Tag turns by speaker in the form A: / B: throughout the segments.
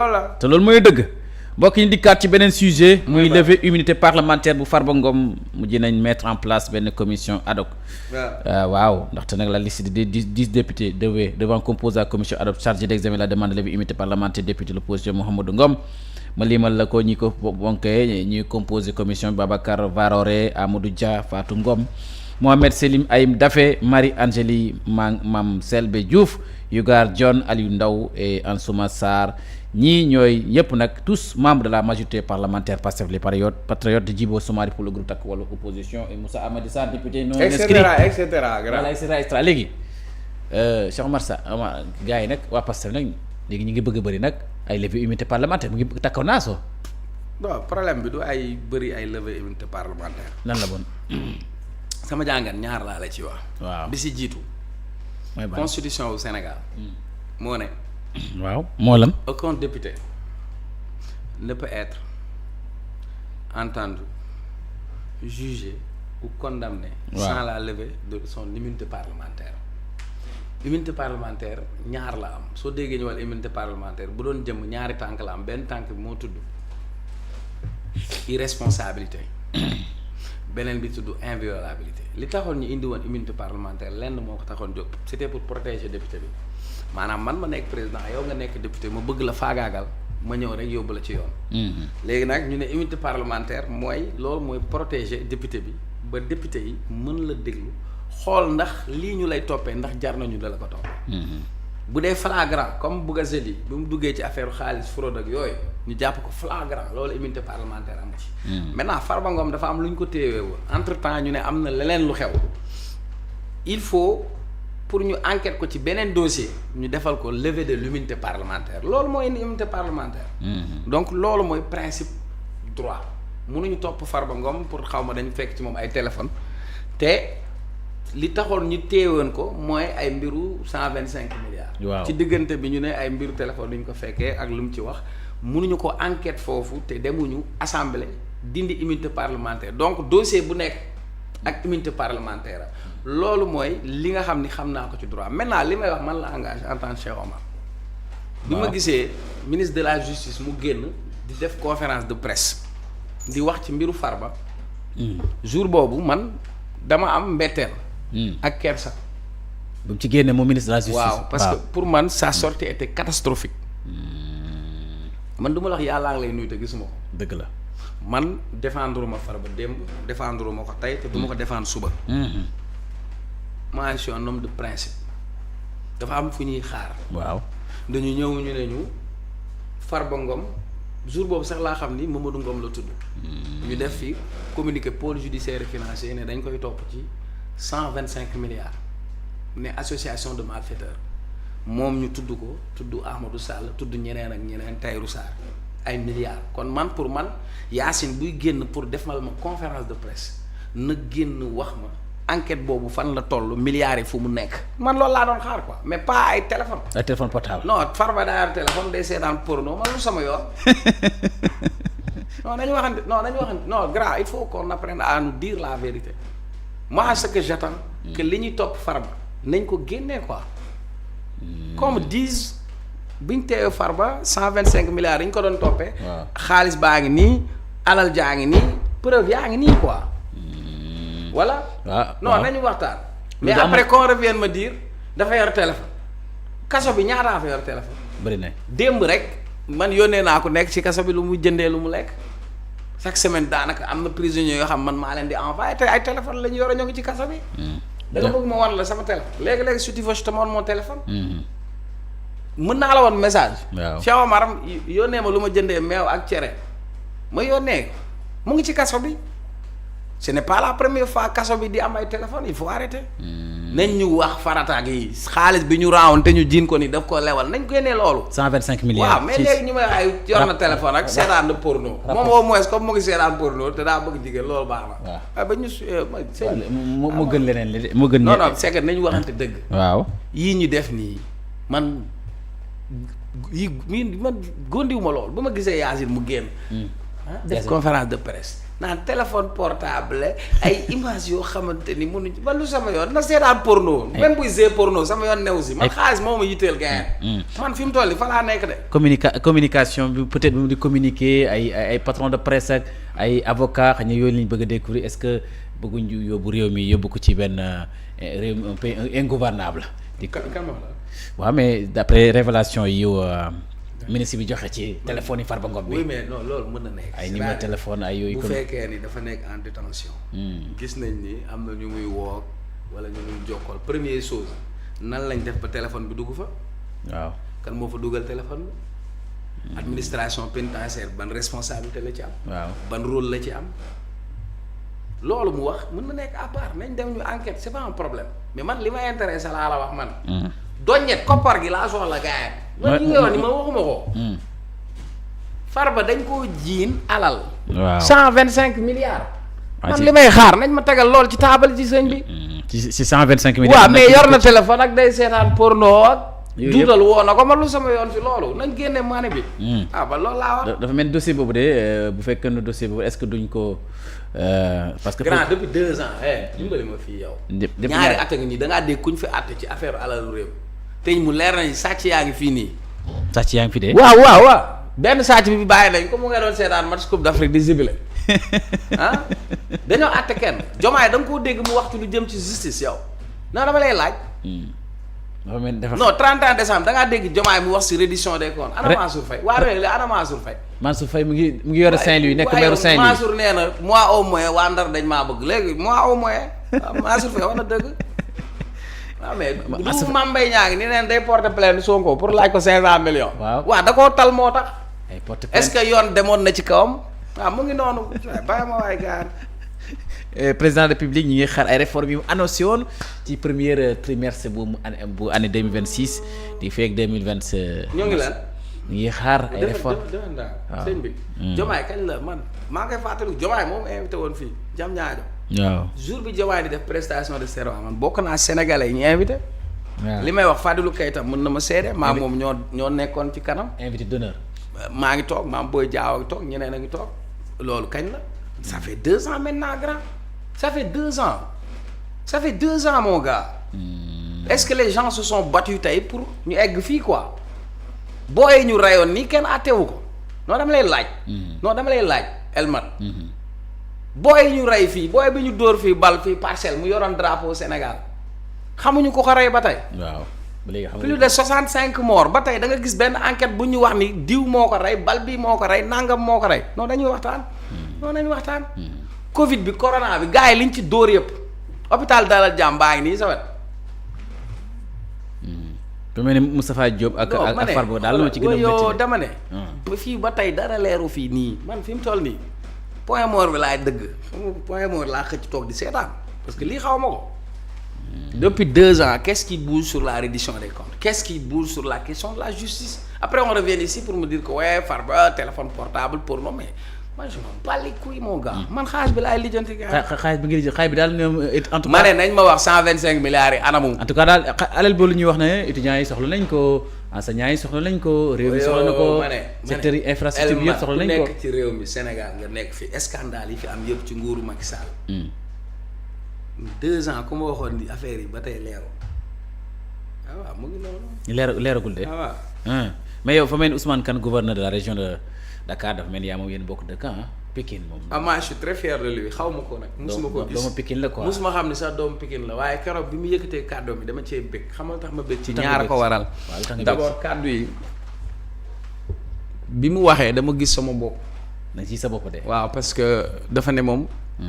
A: voilà
B: te loolu mooy dëgg. mbokk yi ñu dikkaat ci beneen sujet. muy lever immunité parlementaire bu Farba Ngom mujj nañ mettre en place benn commission ad hoc. waaw ndaxte nag la liste des 10 députés devant composer la commission ad hoc chargée d'examiner la demande de lever immunité parlementaire député l'opposition Mouhamadou Ngom ma limal la ko ñi ko bonkee ñuy composer commission Babacar Varoré Amadou Dia Fatou Ngom Mohamed Selim Ayim Daffé Marie Angélie Mam Selbe Diouf Yugar John Aliou Ndaw et Ansouma Sarr ñii ñooy ñëpp nag tous membres de la majorité parlementaire Pastef les patriotes de Djibo Somari pour le groupe Takku Wallu opposition et Moussa Amady Sarr député non inscrit
A: et cetera
B: léegi Cheikh Omar Sarr gars yi nag waa Pastef nag léegi ñu ngi bëgg a bëri nag ay levée immunité parlementaire mu ngi bëgg takkaw naa soo
A: non problème bi du ay bëri ay levée immunité parlementaire
B: lan la bon
A: sama jàngat ñaar laa la ci wax
B: waaw
A: bi si jiitu
B: mooy ban
A: constitution wu Sénégal moo ne
B: waaw moo lam
A: aucun député ne peut être entendu jugé ou condamné sans la levée de son immunité parlementaire immunité parlementaire ñaar la am soo déggee ñu wàll immunité parlementaire bu doon jëm ñaari tànk la am benn tànk bi moo tudd irresponsabilité beneen bi tudd inviolabilité li taxoon ñu indi woon immunité parlementaire lenn moo ko taxoon jóg c'était pour protéger député bi maanaam man ma nekk président yow nga nekk député ma bëgg la faagaagal ma ñëw rek yóbbu la ci yoon léegi nag ñu ne immunité parlementaire mooy loolu mooy protéger député bi ba député yi mën la déglu xool ndax lii ñu lay toppee ndax jar nañu da la ko toppee bu dee flagrant comme Bougazelli bi mu duggee ci affaire xaalis fraude ak yooyu ñu jàpp ko flagrant loolu immunité parlementaire amu ci maintenant Farba Ngom dafa am lu ñu ko téewee woon entre temps ñu ne am na leneen lu xew il faut pour ñu enquête ko ci beneen dossier ñu defal ko levée de l'immunité parlementaire loolu mooy immunité parlementaire donc loolu mooy principe droit mënuñu topp Farba Ngom pour xaw ma dañu fekk ci moom ay téléphone te li taxoon ñu téewoon ko mooy ay mbiru 125 milliards
B: waaw
A: ci diggante bi ñu ne ay mbiru téléphone duñ ko fekkee ak lu mu ci wax mënuñu ko enquête foofu te demuñu assemblée dindi immunité parlementaire donc dossier bu nekk ak immunité parlementaire loolu mooy li nga xam ni xam naa ko ci droit maintenant li may wax man la engagé en tant que Cheikh Omar bi ma gisee ministre de la justice mu génn di def conférence de presse di wax ci mbiru Farba jour boobu man dama am mbetteel ak kersa
B: bu mu ci génne moom ministre de la justice
A: waaw parce que pour man sa sortie était catastrophique man du ma la wax yàllaa ngi lay nuyu te gisuma ko
B: dëgg la
A: man défendre ma Farba démb défendre ma ko tey te du ma ko défendre suba moi je suis un homme de principe dafa am fu ñuy xaar
B: waaw
A: dañu ñëw ñu ne ñu Farba Ngom jour boobu sax laa xam ni Mamadou Ngom la tudd ñu def fi communiqué pôle judiciaire et financier ne dañ koy topp ci 125 milliards ne association de malfaiteurs moom ñu tudd ko tudd Ahmadou Sall tudd ñeneen ak ñeneen Tayrou Sarr ay milliards kon man pour man Yacine buy génn pour defal ma conférence de presse na génn wax ma enquête boobu fan la toll milliards yi fu mu nekk man loolu laa doon xaar quoi mais pas ay téléphone
B: ay téléphone portable
A: non Farba daa yor téléphone day seetaan porno man lu sama yoon non dañu waxante non grand il faut qu'on apprenne à nous dire la vérité moi ce que j'attends que li ñuy topp Farba nañ ko génnee quoi comme disent biñ teewee Farba 125 milliards dañ ko doon toppee xaalis baa ngi nii alal jaa ngi nii preuve yaa ngi nii quoi voilà non nañu waxtaan mais après qu'on revienne me dire dafa yor téléphone kaso bi ñaataa fa yor téléphone
B: bëri na
A: démb rek man yónnee naa ko nekk ci kaso bi lu mu jëndee lu mu lekk chaque semaine daanaka am na prisonniers yoo xam man maa leen di envoyé te ay téléphone la ñu yore ñoo ngi ci kaso bi da nga bëgg ma wan la sama téléphone léegi-léegi su tu veux je te montre mon téléphone mën naa la woon message Cheikh Omar yónnee ma lu ma jëndee meew ak cere ma yónnee mu ngi ci kaso bi ce n'est pas la première fois kaso bi di am ay téléphone il faut arrêter nañ ñu wax farataag yi xaalis bi ñu raawoon te ñu jiin ko ni daf ko lewal nañ génnee loolu
B: 125 milliards
A: waaw mais léegi ñu may ay yor na téléphone ak seetaan na porno moom au moins comme mu ngi seetaan porno te daa bëgg jigéen loolu baax na waaw ba ñu
B: moo gën leneen li moo gën
A: non non c'est que nañu waxante dëgg
B: waaw
A: yii ñu def nii man yi man góndiwuma loolu ba ma gisee Yacine mu génn def conférence de presse naan téléphone portable ay image yoo xamante ni mënuñ man lu sama yoon na seetaan porno. même buy zee porno sama yoon new si. man xaalis moo ma yitteel gars man fi mu toll nii fa laa nekk de.
B: communication bi peut-être bi mu di communiquer ay patron de presse ak ay avocat xëy na yooyu lañ bëgg a découvrir est-ce que bëgguñ yóbbu réew mi yóbbu ko ci benn réew mi un pays ingouvernable.
A: kan la.
B: waaw mais d'après révélation yi ministre bi joxe ci téléphone yi Farba Ngom bi.
A: oui mais non loolu mën na nekk.
B: ay numéro téléphone ay yooyu.
A: bu fekkee ni dafa nekk en détention. gis nañ ni am na ñu muy woo wala ñu muy jokkool première chose nan lañ def ba téléphone bi dugg fa.
B: waaw
A: kan moo fa dugal téléphone bi. administration pénitentiaire ban responsabilité la ci am.
B: waaw
A: ban rôle la ci am. loolu mu wax mën na nekk à part nañ dem ñu enquête c'est pas un problème mais man li ma intéressé laa la wax man. doññet koppar gi laa soxla gaayam. man ñi nga wax ni ma waxuma ko. Farba dañ koo jiin alal.
B: waaw
A: 125 milliards. man li may xaar nañ ma tegal lool ci taabal ci sëñ bi.
B: ci 125 milliards.
A: waaw mais yor na téléphone ak day seetaan porno ak. duutal woo na ko man lu sama yoon fi loolu nañ génne maane bi. ba loolu laa wax.
B: dafa mel dossier boobu de bu fekkee ne dossier boobu est-ce que duñ ko. parce que
A: grand depuis 2 ans dimbali ma fii yow. ñaari at a ngi nii da ngaa dégg kuñ fi àtte ci affaire alalu réew. te mu leer nañu sàcc yaa ngi fii nii.
B: sàcc yaa ngi fi de.
A: waaw benn sàcc bi bàyyi nañ ko mu nga doon seetaan match Coupe d'Afrique di zibilé dañoo àtte kenn Diomaye da nga koo dégg mu waxtu lu jëm ci justice yow non dama lay laaj. non 31 décembre da ngaa dégg Diomaye mu wax si reddition des comptes. ana Mansour Faye waa réew ana Mansour Faye.
B: Mansour Faye mu ngi yore Saint-Louis nekk maire Saint-Louis.
A: Mansour nee na moi au moins waa Ndar dañ maa bëgg léegi moi au moins Mansour Faye wax na dëgg. waaw mais du Mame Mbaye Niang ni neen day porter plainte Sonko pour laaj ko 500 millions. waaw da koo tal moo tax. est-ce que yoon demoon na ci kawam. waaw mu ngi noonu bàyyi ma waay gaar.
B: président de la République ñi ngi xaar ay réformes yu mu annoncé woon ci première trimestre bu année 2026 di feeg 2020.
A: ñoo ngi lan.
B: ñu ngi xaar ay réformes
A: waaw sëñ bi. Diomaye kañ la man maa ngi koy fàttaliku Diomaye moom invité woon fii jam ñaajo.
B: waaw
A: jour bi Diomaye di def prestation de serment man bokk naa Sénégalais yi ñu invité. waaw li may wax Fadilou Keita mën na ma seede. maa moom ñoo nekkoon ci kanam.
B: invité d'honneur.
A: maa ngi toog maam Boy Diaw a ngi toog ñeneen a ngi toog loolu kañ la. ça fait 2 ans maintenant grand. ça fait 2 ans. ça fait 2 ans mon gars. est-ce que les gens se sont battus tey pour ñu egg fii quoi. booy ñu rayoon nii kenn àttewu ko. non dama lay laaj. non dama lay laaj Elmat. booy ñu rey fii booy bi ñu dóor fii bal fii Parcelles mu yoroon drapeau Sénégal xamuñu ko rey ba tey.
B: waaw ba léegi
A: plus de 65 morts ba tey da nga gis benn enquête bu ñu wax ni diw moo ko rey bal bi moo ko rey nangam moo ko rey non dañuy waxtaan. non dañuy waxtaan. Covid bi corona bi gars yi liñ ci dóor yëpp hôpital Dalal Jàmm baa ngi nii sa wet.
B: bu mel ni Moustapha Diop ak Farba daal la ma ci gën a métti
A: dama ne. fii ba tey dara leeru fii nii man fi mu toll nii point mort bi laay dëgg xam nga point mort laa xëcc toog di seetaan parce que lii xaw ma ko. depuis 2 ans qu'est-ce qui bouge sur la reddition des comptes qu'est-ce qui bouge sur la question de la justice après on revient ici pour me dire que ouais Farba téléphone portable porno mais moi je m'en bats les couilles mon gars. man xaalis bi laay lijjanti gars.
B: xaalis bi nga lijjanti xaalis bi daal en tout cas.
A: ma ne nañ ma wax 125 milliards yi anamu.
B: en tout cas daal alal boobu ñuy wax ne étudiants yi soxla nañ ko enseignants yi soxla nañ ko. réew mi soxla na ko secteur yi infrastructure bi yëpp soxla nañ ko.
A: nekk ci réew mi Sénégal nga nekk fi scandale yi fi am yëpp ci nguuru Macky Sall. 2 ans ku ma waxoon ni affaire yi ba tey leeru waaw mu ngi noonu.
B: leeragul de.
A: waaw
B: mais yow fa mel ni Ousmane Kane gouverneur de la région de Dakar dafa mel ni yaa moom yéen bokk dëkk Pikine moom.
A: moi je suis très fier de lui xaw ma ko nag. musuma ko gis
B: doomu Pikine la quoi.
A: musuma xam ne sax doomu Pikine la waaye keroog bi mu yëkkatee kàddu mi dama cee bëgg xamal tax ma bëgg ci ñaar ko waral. d'abord kàddu yi bi mu waxee dama gis sama bopp.
B: na ci sa bopp de.
A: waaw parce que dafa ne moom.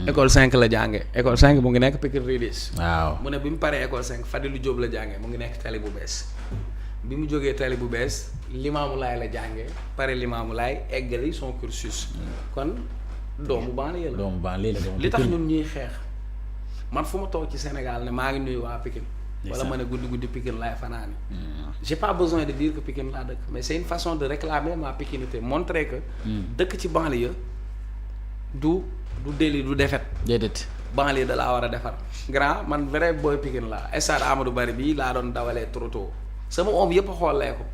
A: école 5 la jànge école 5 mu ngi nekk Pikine Ridis.
B: waaw
A: mu ne bi mu paree école 5 Fadilou Diop la jànge mu ngi nekk tali bu bees. bi mu jógee tali bu bees Limaamu Laay la jànge pare Limaamu Laay eggali son cursus. kon doomu banlieue la.
B: doomu banlieue la
A: li tax ñun ñuy xeex man fu ma toog ci Sénégal ne maa ngi nuyu waa Pikine. wala ma ne guddi Pikine laay fanaani. j'ai pas besoin de dire que Pikine laa dëkk mais c'est une façon de réclamer ma pikinité montrer que. dëkk ci banlieue du délit du défaite.
B: déedéet.
A: banlieue da laa war a defar. grand man vrai boy Pikine laa stade Amadou Barry bii laa doon dawalee trotto sama oom yëpp a xoolee ko.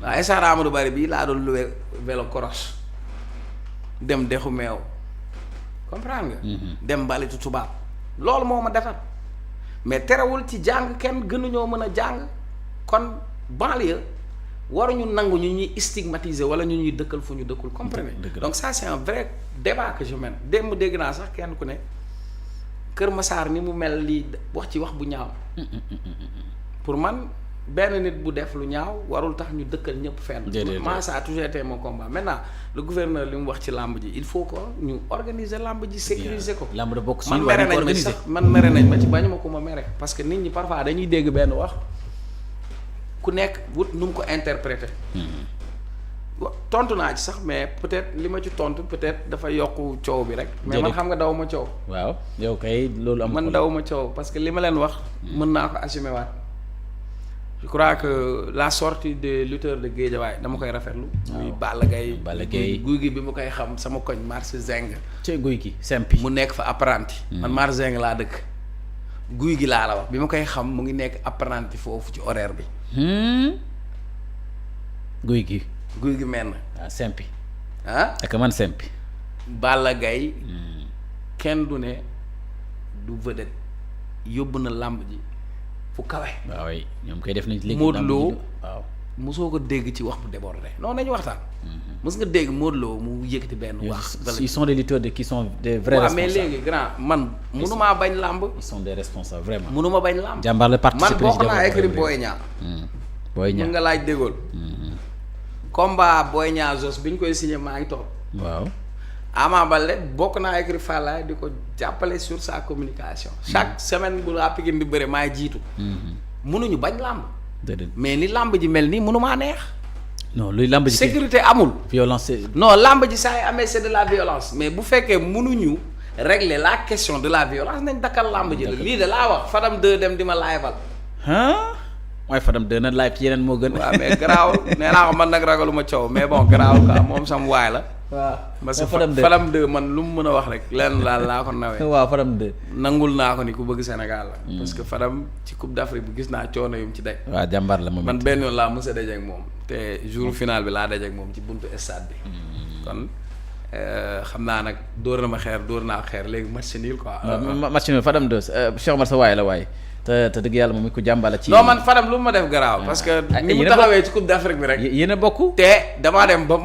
A: waaw stade Amadou Barry bii laa doon loué vélo cross dem dexu meew comprendre nga. dem mbalitu tubaab loolu moo ma defar mais terewul ci jàng kenn gënuñoo mën a jàng kon banlieue waruñu nangu ñu ñuy stigmatiser wala ñu ñuy dëkkal fu ñu dëkkul comprenez donc ça c'est un vrai débat que je mène démb dégg naa sax kenn ku ne Kër Massar ni mu mel lii wax ci wax bu ñaaw pour man benn nit bu def lu ñaaw warul tax ñu dëkkal ñëpp fenn. moi ça a toujours été mon combat maintenant le gouverneur li mu wax ci làmb ji il faut que ñu organiser làmb ji sécuriser ko.
B: làmb da bokk si
A: man mere nañ ma sax man mere nañ ma ci bañu ma ko ma mere parce que nit ñi parfois dañuy dégg benn wax ku nekk wut nu mu ko interpréter. tontu naa ci sax mais peut-être li ma ci tontu peut-être dafa yokk coow bi rek. mais man xam nga daw ma coow.
B: waaw yow kay loolu am
A: man daw ma coow parce que li ma leen wax. mën naa ko assumer waat. je crois que la sortie des lutteurs de Guédiawaye dama koy rafetlu. muy Balla Gaye. guy gi bi mu koy xam sama koñ marché Zeng.
B: ci guy gi sempi
A: mu nekk fa apprenti. man marché Zeng laa dëkk. guy gi laa la wax bi ma koy xam mu ngi nekk apprenti foofu ci horaire bi.
B: guy gi.
A: guy gi mel na.
B: ah sempi.
A: ah
B: ak man sempi.
A: Balla Gaye kenn du ne du vedette yóbbu na làmb ji fu kawe.
B: waaw ñoom koy def nañ léegi.
A: Modou Lo
B: waaw
A: mosoo ko dégg ci wax bu débordé non nañu waxtaan. mos nga dégg Modou Lo mu yëkkati benn wax.
B: ils sont des lutteurs qui sont des vrais responsables.
A: mais léegi grand man munumaa bañ làmb.
B: ils sont des responsables vraiment.
A: munuma bañ làmb.
B: jàmbaar la participer
A: man bokk naa écrit Boy Niang.
B: Boy Niang
A: mun nga laaj déggool. combat Boy Niang Zoss bi ñu koy signé maa ngi toog.
B: waaw.
A: Ama Baldé bokk naa écrit Fallaye di ko jàppale sur sa communication. chaque semaine bu la Pikine di bëre maay jiitu. munuñu bañ làmb.
B: déedéet
A: mais ni làmb ji mel nii munumaa neex.
B: non luy làmb ji
A: sécurité amul.
B: violence
A: non làmb ji saa yi amee c'est de la violence mais bu fekkee munuñu régler la question de la violence nañ dakkal làmb ji la lii de laa wax Fadam 2 dem di ma laayfal.
B: mooy Fadam 2 na live ci yeneen moo gën.
A: waaw mais garaawul nee naa ko man nag ragaluma coow mais bon garaawul quoi moom sam waay la.
B: waaw
A: parce que Fadam 2 man lu mu mën a wax rek lenn daal laa ko nawee.
B: waaw Fadam 2.
A: nangul naa ko ni ku bëgg Sénégal la. parce que Fadam ci Coupe d'Afrique bi gis naa coono yu mu ci daj.
B: waaw jàmbaar la moom
A: man benn yoon laa mës a daje ak moom te jour final bi laa daje ak moom ci buntu stade bi. kon xam naa nag dóor na ma xeer dóor naa ko xeer léegi match nul quoi.
B: match nul Fadam 2 Cheikh Omar sa waay la waay. te dëgg yàlla moom it ko jàmbala ci.
A: non man Fadam lu mu ma def garaaw. parce que ni mu taxawee ci Coupe d'Afrique bi rek.
B: yéen a bokk.
A: te damaa dem ba